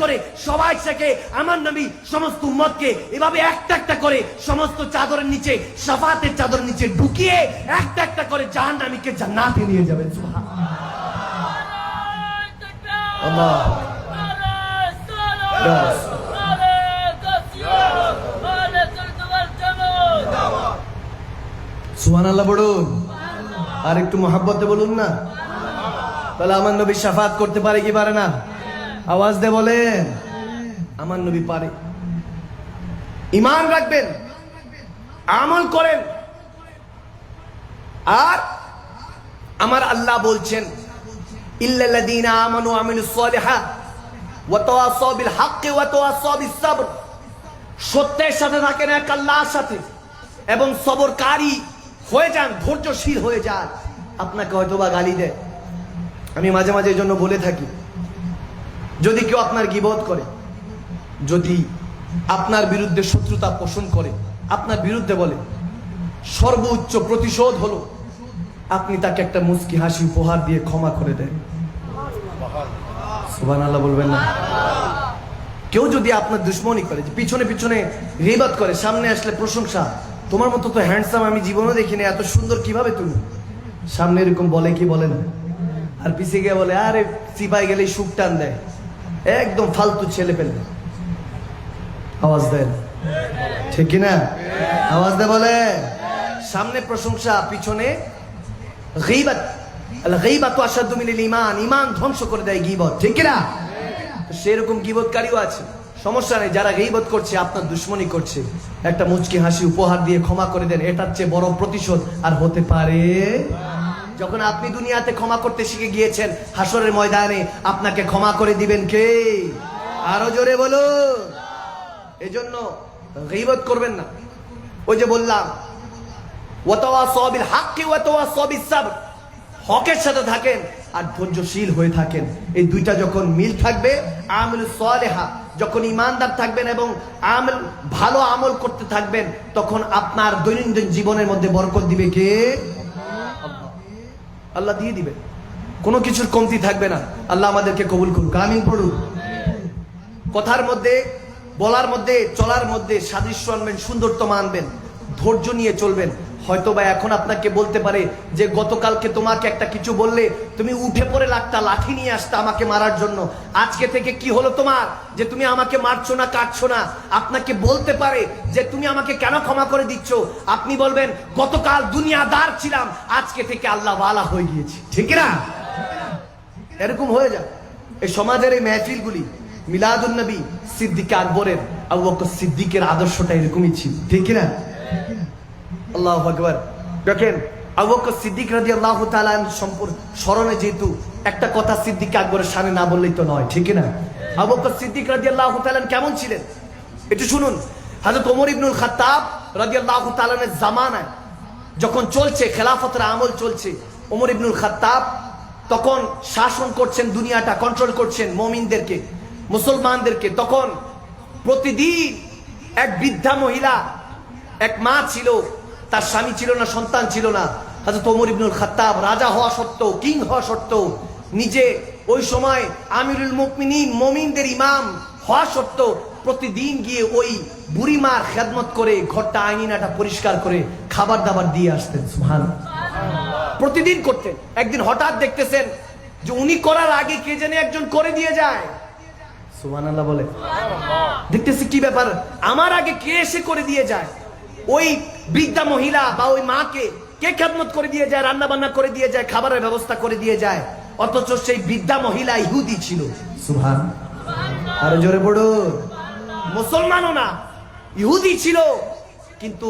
Speaker 1: করে সবাই থেকে আমার নবী সমস্ত উম্মতকে এভাবে একটা একটা করে সমস্ত চাদরের নিচে, শাফাআতের চাদরের নিচে ঢুকিয়ে একটা একটা করে জাহান্নামীকে জান্নাতে নিয়ে যাবেন। সুবহানাল্লাহ। সুবহানাল্লাহ বলুন, আর একটু মহব্বতে বলুন না। তাহলে আমার নবী শাফাআত করতে পারে কি পারে না? আওয়াজ দিয়ে বলেন, আমার নবী পারে। ঈমান রাখবেন, আমল করেন, আর আমার আল্লাহ বলছেন ইল্লাল্লাযীনা আমানু ওয়া আমিলুস সলিহাত ওয়া তাওয়াসাউ বিল হাক্কি ওয়া তাওয়াসাউ বিস সাবর, সত্যের সাথে থাকেন এক আল্লাহর সাথে এবং সবরকারী হয়ে যান, ধৈর্যশীল হয়ে যান। আপনাকে হয়তোবা গালি দেয়, আমি মাঝে মাঝে এই জন্য বলে থাকি, যদি কেউ আপনার গীবত করে, যদি আপনার বিরুদ্ধে শত্রুতা পোষণ করে, আপনার বিরুদ্ধে বলে, সর্বোচ্চ প্রতিশোধ হলো আপনি তাকে একটা মুস্কি হাসি উপহার দিয়ে ক্ষমা করে দেন। সুবহানাল্লাহ বলবেন না? কেউ যদি আপনার দুশ্মনী করে, পিছনে পিছনে গীবত করে, সামনে আসলে প্রশংসা, তোমার মতো তো হ্যান্ডসাম আমি জীবনও দেখিনি, এত সুন্দর কিভাবে তুমি, সামনে এরকম বলে কি বলে না, আর পিছিয়ে গিয়ে বলে আরে সিপাই গেলেই সুখ টান দেয়, একদম ফালতু ছেলে পেলে। আওয়াজ দেয় ঠিক কিনা? আওয়াজ দেয় বলে, সামনে প্রশংসা, পিছনে গীবত। আল গীবতু আশাদ্দু মিনাল ঈমান, ঈমান ধ্বংস করে দেয় গীবত, ঠিক কিনা? তো সেরকম গীবতকারীও আছে, সমস্যা নেই। যারা গীবত করছে, আপনার দুশ্মনী করছে, একটা মুচকি হাসি উপহার দিয়ে ক্ষমা করে দেন, এটার চেয়ে বড় প্রতিশোধ আর হতে পারে? যখন আপনি দুনিয়াতে ক্ষমা করতে শিখে গিয়েছেন, হাসরের ময়দানে আপনাকে ক্ষমা করে দিবেন কে? আরো জোরে বলুন। এজন্য গীবত করবেন না। ওই যে বললাম ওয়া তাওয়াসাউ বিল হাক্কি ওয়া তাওয়াসাউ বিস সাবর, হকের সাথে থাকেন আর ধৈর্যশীল হয়ে থাকেন। এই দুইটা যখন মিল থাকবে, আমল সালেহা, যখন ইমানদার থাকবেন এবং আমল ভালো আমল করতে থাকবেন, তখন আপনার দৈনন্দিন জীবনের মধ্যে বরকত দিবে কে? আল্লাহ দিয়ে দিবে, কোনো কিছুর কমতি থাকবে না। আল্লাহ আমাদেরকে কবুল করুক, আমিন পড়ুক। কথার মধ্যে, বলার মধ্যে, চলার মধ্যে সাদৃশ্য আনবেন, সুন্দরতম আনবেন, ধৈর্য নিয়ে চলবেন। হয়তো বা এখন আপনাকে বলতে পারে যে গতকালকে তোমাকে একটা কিছু বললে তুমি উঠে পড়ে লাগতা, লাঠি নিয়ে আসতা আমাকে মারার জন্য, আজকে থেকে কি হলো তোমার যে তুমি আমাকে মারছো না, কাটছো না? আপনাকে বলতে পারে যে তুমি আমাকে কেন ক্ষমা করে দিচ্ছ? আপনি বলবেন গতকাল দুনিয়াদার ছিলাম, আজকে থেকে আল্লাহ ওয়ালা হয়ে গিয়েছি। ঠিক না? এরকম হয়ে যায়। এই সমাজের এই মেহফিলগুলি, মিলাদুন নবী সিদ্দিক আকবরের, আবু বকর সিদ্দিকের আদর্শটা এরকমই ছিল। ঠিক না? আল্লাহু আকবার। দেখেন আবু বকর সিদ্দিক রাদিয়াল্লাহু তাআলা সম্পর্কে স্মরণে যেহেতু একটা কথা সিদ্দিক আকবরের শানে না বললেই তো নয়। ঠিক না? আবু বকর সিদ্দিক রাদিয়াল্লাহু তাআলা কেমন ছিলেন একটু শুনুন। হযরত ওমর ইবনুল খাত্তাব রাদিয়াল্লাহু তাআলার জামানায় যখন চলছে, খেলাফতের আমল চলছে, ওমর ইবনুল খাত্তাব তখন শাসন করছেন, দুনিয়াটা কন্ট্রোল করছেন, মুমিনদেরকে, মুসলমানদেরকে। তখন প্রতিদিন এক বৃদ্ধা মহিলা, এক মা ছিল, তার স্বামী ছিল না, সন্তান ছিল না। হযরত ওমর ইবনুল খাত্তাব রাজা হওয়া সত্ত্বেও, কিং হওয়া সত্ত্বেও, নিজে ওই সময় আমিরুল মুমিনিন, মুমিনদের ইমাম হওয়া সত্ত্বেও প্রতিদিন গিয়ে ওই বুড়ি মার খেদমত করে, ঘরটা আইনাটা পরিষ্কার করে খাবার দাবার দিয়ে আসতেন। সুবহানাল্লাহ, প্রতিদিন করতেন। একদিন হঠাৎ দেখতেছেন যে উনি করার আগে কে জানে একজন করে দিয়ে যায়। সুবহানাল্লাহ বলে। দেখতেছি কি ব্যাপার, আমার আগে কে এসে করে দিয়ে যায়? ওই বৃদ্ধা মহিলা বা ওই মাকে কে খেদমত করে দিয়ে যায়, রান্না বান্না করে দিয়ে যায়, খাবারের ব্যবস্থা করে দিয়ে যায়। অথচ সেই বৃদ্ধা মহিলা ইহুদি ছিল। সুবহানাল্লাহ, আরো জোরে পড়ো। মুসলমানও না, ইহুদি ছিল। কিন্তু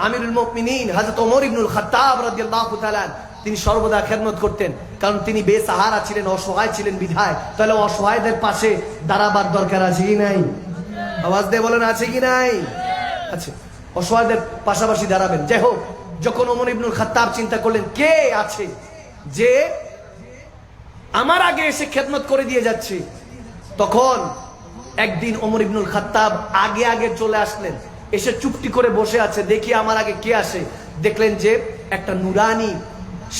Speaker 1: আমিরুল মুমিনিন হযরত ওমর ইবনুল খাত্তাব রাদিয়াল্লাহু তাআলা তিনি সর্বদা খেদমত করতেন, কারণ তিনি বেসাহারা ছিলেন, অসহায় ছিলেন বিধায়। তাহলে অসহায়দের পাশে দাঁড়াবার দরকার আছে কি নাই? আওয়াজ দিয়ে বলেন, আছে কি নাই? আছে। অসহায়দের পাশাপাশি দাঁড়াবেন। যাই হোক, যখন ওমর ইবনুল খাত্তাব চিন্তা করলেন কে আছে যে আমার আগে এসে খেদমত করে দিয়ে যাচ্ছে, তখন একদিন ওমর ইবনুল খাত্তাব আগে আগে চলে আসলেন, এসে চুপটি করে বসে আছে। দেখি আমার আগে কে আসে। দেখলেন যে একটা নুরানি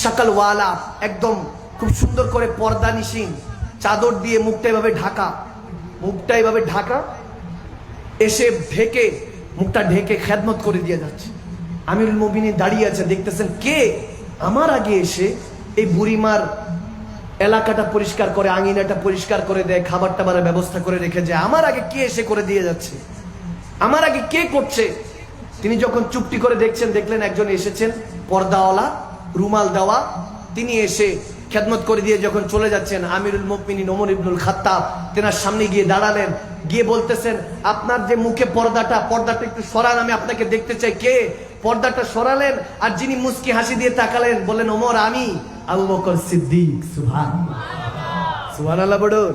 Speaker 1: শাকলওয়ালা, একদম খুব সুন্দর করে পর্দা নিশিন চাদর দিয়ে মুখটা এভাবে ঢাকা, এসে ঢেকে, মুখটা ঢেকে খেদমত করে দিয়ে যাচ্ছে। আমিরুল মুমিনিন দাঁড়িয়ে আছে, দেখতেছেন কে আমার আগে এসে এই বুড়িমার এলাকাটা পরিষ্কার করে, আঙিনাটা পরিষ্কার করে দেয়, খাবার টাবারের ব্যবস্থা করে রেখে যায়। আমার আগে কে এসে করে দিয়ে যাচ্ছে, আমার আগে কে করছে? তিনি যখন চুপটি করে দেখছেন, দেখলেন একজন এসেছেন পর্দাওয়ালা, রুমাল দেওয়া। তিনি এসে খেদমত করে দিয়ে যখন চলে যাচ্ছেন, আমিরুল মুমিনিন ওমর ইবনুল খাত্তাব তেনার সামনে গিয়ে দাঁড়ালেন, গিয়ে বলতেছেন, আপনার যে মুখে পর্দাটা একটু সরান, আমি আপনাকে দেখতে চাই। কে? পর্দাটা সরালেন, আর যিনি মুস্কি হাসি দিয়ে তাকালেন, বললেন, ওমর, আমি আবু বকর সিদ্দিক। সুবহানাল্লাহ, সুবহানাল্লাহ বলুন।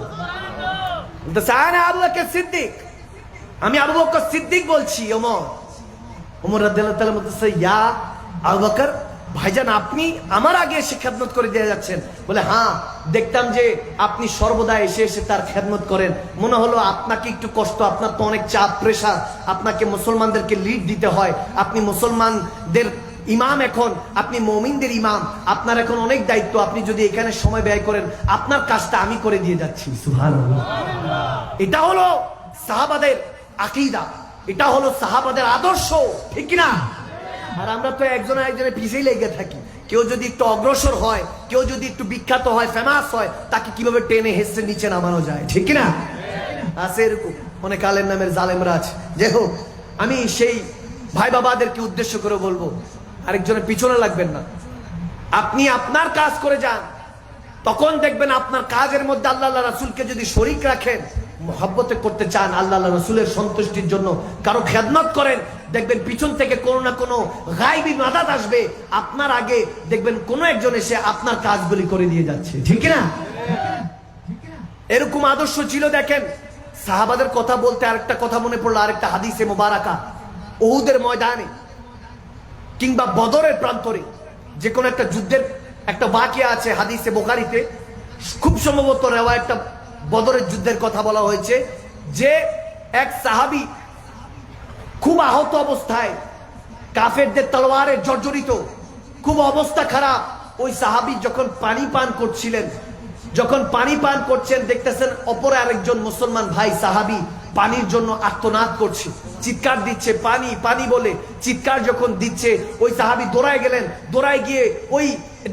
Speaker 1: বলতেছে, আবু বকর সিদ্দিক, আমি আবু বকর সিদ্দিক বলছি। ওমর রাদিয়াল্লাহু তাআলা বলতেছে, ইয়া আবু বকর, ভাইজান আপনি আমার আগে এসে খেদমত করে দিয়ে যাচ্ছেন? বলে, হ্যাঁ, দেখতাম যে আপনি সর্বদা এসে এসে তার খেদমত করেন, মনে হলো আপনাকে একটু কষ্ট, আপনার তো অনেক চাপ, প্রেশার, আপনাকে মুসলমানদেরকে লিড দিতে হয়, আপনি মুসলমানদের ইমাম, এখন আপনি মুমিনদের ইমাম, আপনার এখন অনেক দায়িত্ব, আপনি যদি এখানে সময় ব্যয় করেন, আপনার কাজটা আমি করে দিয়ে যাচ্ছি। সুবহানাল্লাহ। এটা হলো সাহাবাদের আকীদা, এটা হলো সাহাবাদের আদর্শ, ঠিক না? আর আমরা তো একজনের পিছেই লেগে থাকি। কেউ যদি একটু অগ্রসর হয়, কেউ যদি একটু বিখ্যাত হয়, ফেমাস হয়, তাকে কিভাবে টেনে হেসে নিচে নামানো যায়, ঠিক না? আছে এরকম অনেক আলেম নামের জালেমরা আছে। যাই হোক, আমি সেই ভাই বাবাদেরকে উদ্দেশ্য করে বলবো, আরেকজনের পিছনে লাগবেন না। আপনি আপনার কাজ করে যান, তখন দেখবেন আপনার কাজের মধ্যে আল্লাহ রাসূলকে যদি শরীক রাখেন, মহব্বতে করতে চান, আল্লাহ রাসূলের সন্তুষ্টির জন্য কারো খেদমত করেন, দেখবেন পিছন থেকে কোনো না কোনো গায়বী মাদাত আসবে, আপনার আগে দেখবেন কোনো একজন এসে আপনার কাজগুলি করে দিয়ে যাচ্ছে, ঠিক না? এরকম আদর্শ ছিল। দেখেন সাহাবাদের কথা বলতে আরেকটা কথা মনে পড়লো, আরেকটা হাদিসে মুবারাকা। উহুদের ময়দানে কিংবা বদরের প্রান্তরে, যে কোনো একটা যুদ্ধের একটা বাকিয়া আছে হাদিসে বুখারীতে, খুব সম্ভবত রেওয়ায়েতটা বদরের যুদ্ধের কথা বলা হয়েছে, যে এক সাহাবী খুব আহত অবস্থায়, কাফেরদের তলোয়ারে জর্জরিত, খুব অবস্থা খারাপ। ওই সাহাবী যখন পানি পান করছিলেন, যখন পানি পান করছেন, দেখতেছেন অপরে আরেকজন মুসলমান ভাই সাহাবী পানির জন্য আর্তনাদ করছে, চিৎকার দিচ্ছে, পানি পানি বলে চিৎকার যখন দিচ্ছে, ওই সাহাবী দৌড়ায় গেলেন। দৌড়ায় গিয়ে ওই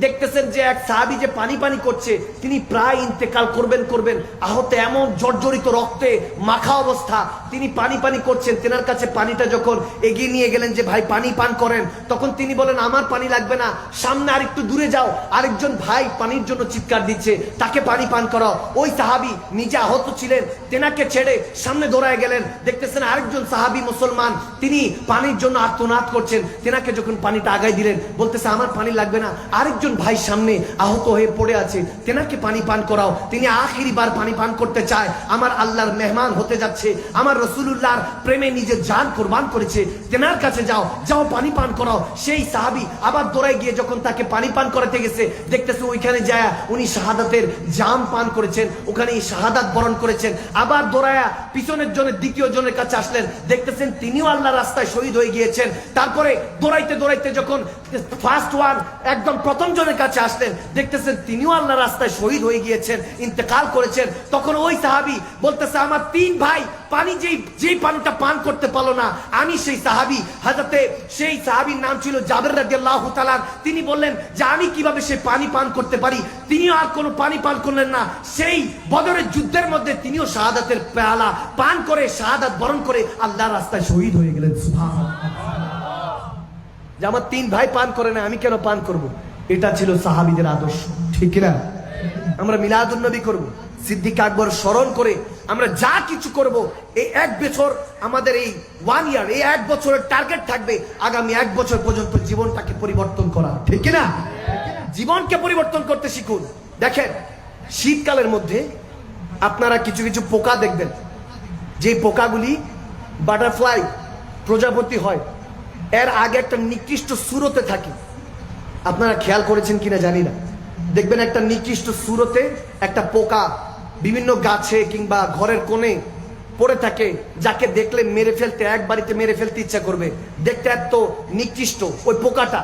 Speaker 1: দেখতেছেন যে এক সাহাবী যে পানি পানি করছে, তিনি প্রায় ইন্তেকাল করবেন, আহত, এমন জর্জরিত রক্তে মাখা অবস্থা, তিনি পানি পানি করছেন। তেনার কাছে পানিটা যখন এগিয়ে নিয়ে গেলেন যে ভাই পানি পান করেন, তখন তিনি বলেন আমার পানি লাগবে না, সামনে আরেকটু দূরে যাও, আরেকজন ভাই পানির জন্য চিৎকার দিচ্ছে, তাকে পানি পান করাও। ওই সাহাবী নিজে আহত ছিলেন, তেনাকে ছেড়ে সামনে দৌড়ায় গেলেন। দেখতেছেন আরেকজন সাহাবী মুসলমান, তিনি পানির জন্য আর্তনাদ করছেন, তেনাকে যখন পানিটা আগায় দিলেন, বলতেছে আমার পানি লাগবে না, আরেকজন ভাই সামনে আহত হয়ে পড়ে আছে, তেনাকে পানি পান করাও। তিনি আখিরি বার পানি পান করতে চায়, আমার আল্লাহর মেহমান হতে যাচ্ছে, আমার রাসূলুল্লাহর প্রেমে নিজের জান কুরবান করেছে, তেনার কাছে যাও, যাও পানি পান করাও। সেই সাহাবী আবার দৌড়ায় গিয়ে যখন তাকে পানি পান করাতে গেছে, দেখতেছে ওইখানে যায় উনি শাহাদাতের জাম পান করেছেন, ওখানে শাহাদাত বরণ করেছেন। আবার দৌড়ায়া পিছনের জনের দ্বিতীয় জনের কাছে আসলেন, দেখতেছেন তিনিও আল্লাহর রাস্তায় শহীদ হয়ে গিয়েছেন। তারপরে দৌড়াইতে দৌড়াইতে যখন ফার্স্ট ওয়ান একদম প্রথম জনের কাছে আসলেন, দেখতেছেন তিনিও আল্লাহর রাস্তায় শহীদ হয়ে গিয়েছেন, ইন্তেকাল করেছেন। তখন ওই সাহাবী বলতেছে আমার তিন ভাই পানি যেই পানিটা পান করতে পারলো না, আমি সেই সাহাবী, হযরতে সেই সাহাবীর নাম ছিল জাবের রাদিয়াল্লাহু তাআলা, তিনি বললেন যে আমি কিভাবে সেই পানি পান করতে পারি। তিনিও আর কোনো পানি পান করলেন না। সেই বদরের যুদ্ধের মধ্যে তিনিও শাহাদাতের পেয়ালা পান করে, শাহাদাত বরণ করে আল্লাহর রাস্তায় শহীদ হয়ে গেলেন। সুবহানাল্লাহ। যে আমার তিন ভাই পান করে না, আমি কেন পান করব? এটা ছিল সাহাবীদের আদর্শ, ঠিক না? আমরা মিলাদুন নবী করব, সিদ্দিক আকবর স্মরণ করে আমরা যা কিছু করব, এই এক বছর আমাদের এই 1 ইয়ার, এই এক বছরের টার্গেট থাকবে আগামী এক বছর পর্যন্ত জীবনটাকে পরিবর্তন করা, ঠিক না? জীবনকে পরিবর্তন করতে শিখুন। দেখেন শীতকালের মধ্যে আপনারা কিছু কিছু পোকা দেখবেন, যে পোকাগুলি বাটারফ্লাই, প্রজাপতি হয়, এর আগে একটা নিকৃষ্ট সুরতে থাকে। আপনারা খেয়াল করেছেন কিনা জানি না, দেখবেন একটা নিকৃষ্ট সুরতে একটা পোকা বিভিন্ন গাছে কিংবা ঘরের কোণে পড়ে থাকে, যাকে দেখলে মেরে ফেলতে, এক বাড়িতে মেরে ফেলতে ইচ্ছা করবে, দেখতে এত নিকৃষ্ট ওই পোকাটা,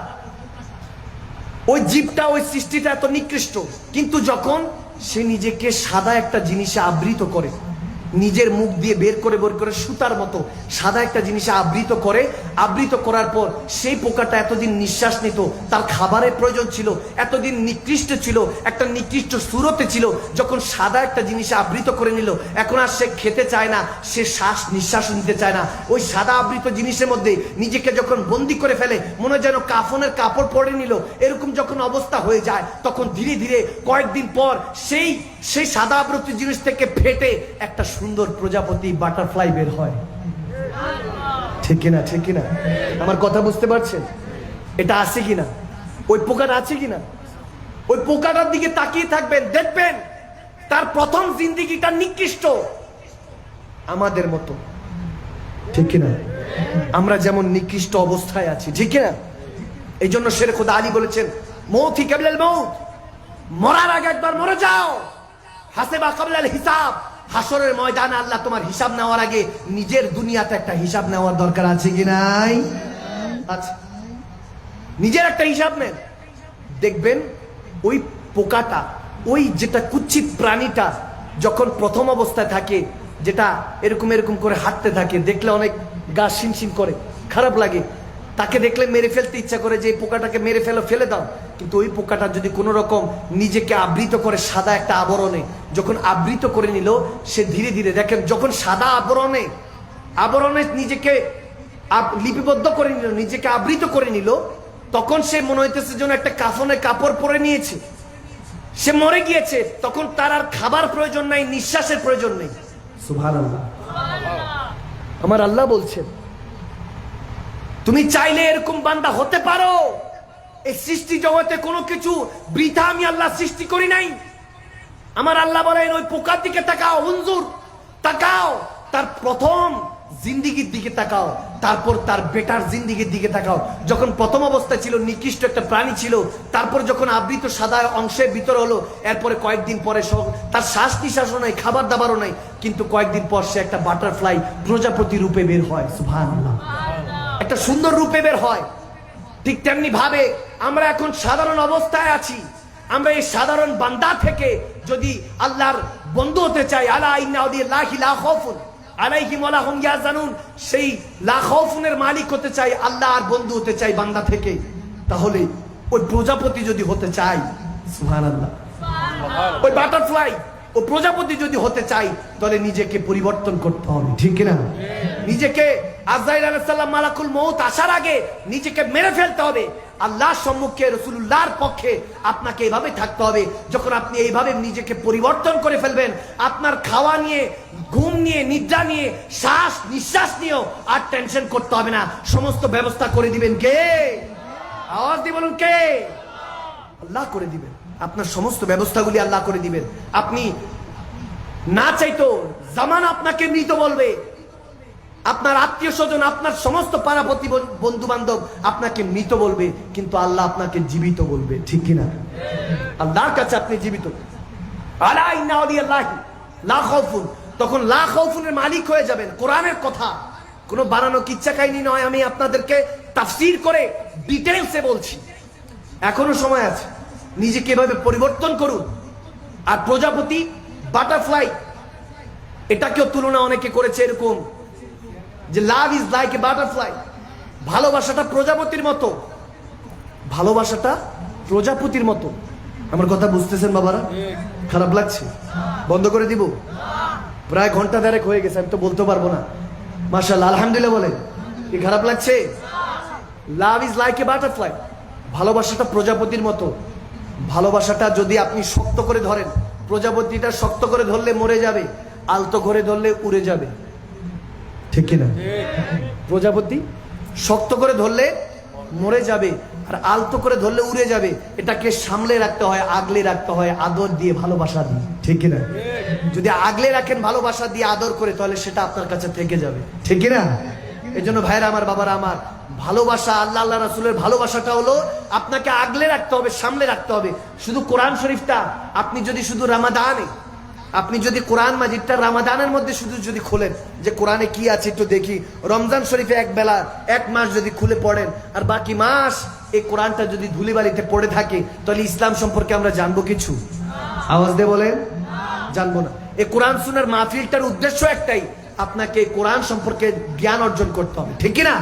Speaker 1: ওই জীবটা, ওই সৃষ্টিটা এত নিকৃষ্ট। কিন্তু যখন সে নিজেকে সাদা একটা জিনিসে আবৃত করে, নিজের মুখ দিয়ে বের করে সুতার মতো সাদা একটা জিনিসে আবৃত করে, আবৃত করার পর সেই পোকাটা এতদিন নিঃশ্বাস নিত, তার খাবারের প্রয়োজন ছিল, এতদিন নিকৃষ্ট ছিল, একটা নিকৃষ্ট সুরতে ছিল, যখন সাদা একটা জিনিসে আবৃত করে নিল, এখন আর সে খেতে চায় না, সে নিঃশ্বাস নিতে চায় না। ওই সাদা আবৃত জিনিসের মধ্যে নিজেকে যখন বন্দি করে ফেলে, মনে যেন কাফনের কাপড় পরে নিল, এরকম যখন অবস্থা হয়ে যায়, তখন ধীরে ধীরে কয়েকদিন পর সেই সাদা আবৃত জিনিস থেকে ফেটে একটা সুন্দর প্রজাপতি, বাটারফ্লাই বের হয়, ঠিক কিনা? ঠিক কিনা? আমার কথা বুঝতে পারছেন? এটা আছে কিনা? ওই পোকাটা আছে কিনা? ওই পোকাটার দিকে তাকিয়ে থাকবেন, দেখবেন তার প্রথম জিন্দেগিটা নিকৃষ্ট আমাদের মতো, ঠিক কিনা? আমরা যেমন নিকৃষ্ট অবস্থায় আছি, ঠিক কিনা? এই জন্য শের খোদা আলী বলেছেন, মৌতি কাবলাল মৌত, মরার আগে একবার মরে যাও, হাসেবা কাবলাল হিসাব, হাসরের ময়দানে আল্লাহ তোমার হিসাব নেওয়ার আগে নিজের দুনিয়াতে একটা হিসাব নেওয়ার দরকার আছে কি নাই? আচ্ছা, নিজের একটা হিসাব নেন, দেখবেন ওই পোকাটা, ওই যেটা কুচ্ছিত প্রাণীটা যখন প্রথম অবস্থায় থাকে, যেটা এরকম এরকম করে হাঁটতে থাকে, দেখলে অনেক গা শিনশিন করে, খারাপ লাগে, তাকে দেখলে মেরে ফেলতে ইচ্ছা করে যে এই পোকাটাকে মেরে ফেলে দাও। কিন্তু ওই পোকাটা যদি কোনো রকম নিজেকে আবৃত করে সাদা একটা আবরণে, যখন আবৃত করে নিল, সে ধীরে ধীরে, দেখেন যখন সাদা আবরণে নিজেকে লিপিবদ্ধ করে নিল, নিজেকে আবৃত করে নিল, তখন সে মনে হইতেছে যেন একটা কাফনের কাপড় পরে নিয়েছে, সে মরে গিয়েছে। তখন তার আর খাবার প্রয়োজন নাই, নিঃশ্বাসের প্রয়োজন নেই। সুবহানাল্লাহ। আমার আল্লাহ বলছেন, তুমি চাইলে এরকম বান্দা হতে পারো। এই সৃষ্টি জগতে কোনো কিছু বৃথা আমি আল্লাহ সৃষ্টি করি নাই। আমার আল্লাহ বলেন, ওই পোকার দিকে তাকাও, হুনজুর, তাকাও, তার প্রথম জিন্দিগির দিকে তাকাও, তারপর তার বেটার জিন্দিগির দিকে তাকাও। যখন প্রথম অবস্থায় ছিল নিকৃষ্ট একটা প্রাণী ছিল, তারপর যখন আবৃত সাদা অংশের ভিতর হলো, এরপরে কয়েকদিন পরে তার শ্বাস নিঃশ্বাসও নাই, খাবার দাবারও নাই, কিন্তু কয়েকদিন পর সে একটা বাটারফ্লাই প্রজাপতি রূপে বের হয়। সুবহানাল্লাহ, একটা সুন্দর রূপে বের হয়। ঠিক তেমনি ভাবে আমরা এখন সাধারণ অবস্থায় আছি। আমরা এই সাধারণ বান্দা থেকে যদি আল্লাহর বন্ধু হতে চাই, আলা ইন্না আউলিয়াল্লাহি লা খাউফুন আলাইহিম ওয়া লা হুম ইয়াহজানুন, সেই লা খাউফুনের মালিক হতে চাই, আল্লাহর বন্ধু হতে চাই বান্দা থেকে, তাহলে ওই প্রজাপতি যদি হতে চাই, সুবহানাল্লাহ, ওই বাটারফ্লাই ও প্রজাপতি যদি হতে চাই, তাহলে নিজেকে পরিবর্তন করতে হবে। ঠিক না? নিজেকে আজরাইল আলাইহিস সালাম মালাকুল মউত আসার আগে নিজেকে মেরে ফেলতে হবে। আল্লাহর সম্মুখে রাসূলুল্লাহর পক্ষে আপনাকে এইভাবে থাকতে হবে। যখন আপনি এইভাবে নিজেকে পরিবর্তন করে ফেলবেন, আপনার খাওয়া নিয়ে, ঘুম নিয়ে, নিদ্রা নিয়ে, শ্বাস নিঃশ্বাস নিয়েও আর টেনশন করতে হবে না। সমস্ত ব্যবস্থা করে দিবেন কে? আওয়াজ দিয়ে বলুন কে? আল্লাহ করে দিবেন। আপনার সমস্ত ব্যবস্থাগুলি আল্লাহ করে দিবেন। আপনি না চাইতো জামানা আপনাকে মৃত বলবে, আপনার আত্মীয় স্বজন, আপনার সমস্ত পাড়া প্রতিবেশী, বন্ধু বান্ধব আপনাকে মৃত বলবে, কিন্তু আল্লাহ আপনাকে জীবিত বলবে। ঠিক কিনা? আল্লাহর কাছে আপনি জীবিত। আলা ইন্না আউলিয়াল্লাহি লা খাউফুন, তখন লা খাউফুনের মালিক হয়ে যাবেন। কোরআনের কথা, কোনো বানানো কিচ্ছা কাহিনী নয়। আমি আপনাদেরকে তাফসীর করে ডিটেইলসে বলছি। এখনো সময় আছে, নিজেকে এভাবে পরিবর্তন করুন। আর প্রজাপতি, বাটারফ্লাই, এটাকেও তুলনা অনেকে করেছে এরকম যে love is like a butterfly, ভালোবাসাটা প্রজাপতির মতো। ভালোবাসাটা প্রজাপতির মতো। আমার কথা বুঝতেছেন বাবারা? খারাপ লাগছে? বন্ধ করে দিব? প্রায় ঘন্টা দেড়েক হয়ে গেছে, আমি তো বলতে পারবো না। মাশাআল্লাহ, আলহামদুলিল্লাহ বলেন। কি খারাপ লাগছে? Love is like a butterfly, ভালোবাসাটা প্রজাপতির মতো। ভালোবাসাটা যদি আপনি শক্ত করে ধরেন, প্রজাপতিটা শক্ত করে ধরলে মরে যাবে, আলতো করে ধরলে উড়ে যাবে। ঠিক কিনা? প্রজাপতি শক্ত করে ধরলে মরে যাবে, আর আলতো করে ধরলে উড়ে যাবে। এটাকে সামলে রাখতে হয়, আগলে রাখতে হয়, আদর দিয়ে, ভালোবাসা দিয়ে। ঠিক কিনা? যদি আগলে রাখেন ভালোবাসা দিয়ে, আদর করে, তাহলে সেটা আপনার কাছে থেকে যাবে। ঠিক কিনা? এই জন্য ভাইরা আমার, বাবারা আমার, ভালোবাসা, আল্লাহ আল্লাহ রাসূলের ভালোবাসাটা হলো আপনাকে আগলে রাখতে হবে, সামলে রাখতে হবে। শুধু কোরআন শরীফটা আপনি যদি শুধু রমাদানে, আপনি যদি কোরআন মাজিদটা রমাদানের মধ্যে শুধু যদি খোলেন, যে কোরআনে কি আছে একটু দেখি, রমজান শরীফে এক বেলা, এক মাস যদি খুলে পড়েন, আর বাকি মাস এই কোরআনটা যদি ধুলিবালিতে পড়ে থাকে, তাহলে ইসলাম সম্পর্কে আমরা জানবো কিছু? আওয়াজ দিয়ে বলেন, জানবো না। এই কোরআন শোনার মাহফিলটার উদ্দেশ্য একটাই, আপনাকে কোরআন সম্পর্কে জ্ঞান অর্জন করতে হবে। ঠিক কিনা?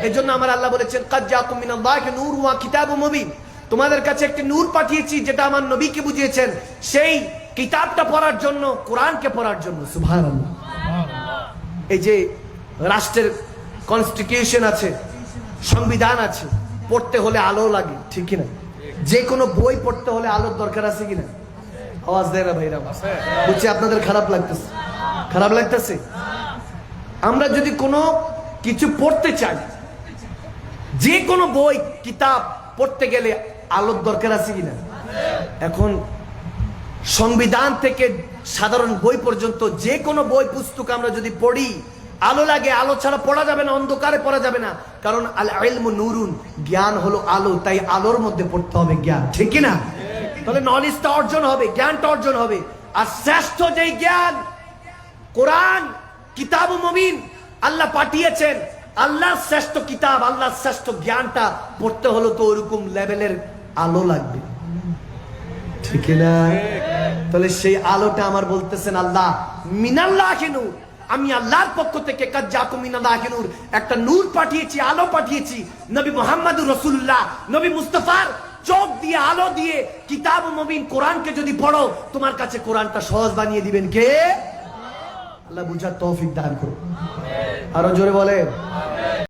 Speaker 1: এই জন্য আমার আল্লাহ বলেছেন, কাদ জাকুম মিনাল্লাহি নূরুন ওয়া কিতাবুম মুবিন, তোমাদের কাছে একটি নূর পাঠিয়েছি, যেটা আমার নবীকে বুঝিয়েছেন, সেই কিতাবটা পড়ার জন্য, কোরআনকে পড়ার জন্য। সুবহানাল্লাহ। এই যে রাষ্ট্রের কনস্টিটিউশন আছে, সংবিধান আছে, পড়তে হলে আলো লাগে। ঠিক কিনা? যে কোনো বই পড়তে হলে আলোর দরকার আছে কিনা? আওয়াজ দেয় না ভাইরা? বুঝছি আপনাদের খারাপ লাগতেছে, খারাপ লাগতেছে। আমরা যদি কোনো কিছু পড়তে চাই, যে কোনো বই কিতাব পড়তে গেলে আলোর দরকার আছে কিনা? এখন সংবিধান থেকে সাধারণ বই পর্যন্ত যে কোনো বই পুস্তক আমরা যদি পড়ি, আলো লাগে। আলো ছাড়া পড়া যাবে না, অন্ধকারে পড়া যাবে না। কারণ আল ইলমু নূরুন, জ্ঞান হলো আলো, তাই আলোর মধ্যে পড়তে হবে জ্ঞান। ঠিক কিনা? তাহলে নলেজটা অর্জন হবে, জ্ঞানটা অর্জন হবে। আর শ্রেষ্ঠ যেই জ্ঞান, কোরআন, কিতাব মুবিন আল্লাহ পাঠিয়েছেন, আল্লাহর শ্রেষ্ঠ কিতাব, আল্লাহর শ্রেষ্ঠ জ্ঞানটা পড়তে হলো তো ওরকম লেভেলের আলো লাগবে। ঠিক না? তাহলে সেই আলোটা আমার বলতেছেন আল্লাহ মিনাল্লাহি নূর, আমি আল্লাহর পক্ষ থেকে কাদ জাকুম মিনাল্লাহি নূর, একটা নূর পাঠিয়েছি, আলো পাঠিয়েছি। নবী মুহাম্মদুর রাসূলুল্লাহ, নবী মুস্তাফার চোখ দিয়ে, আলো দিয়ে কিতাব মুবিন কোরআনকে যদি পড়ো, তোমার কাছে কোরআনটা সহজ বানিয়ে দিবেন কে? আল্লাহ বুঝার তৌফিক দান করুন। আরো জোরে বলেন।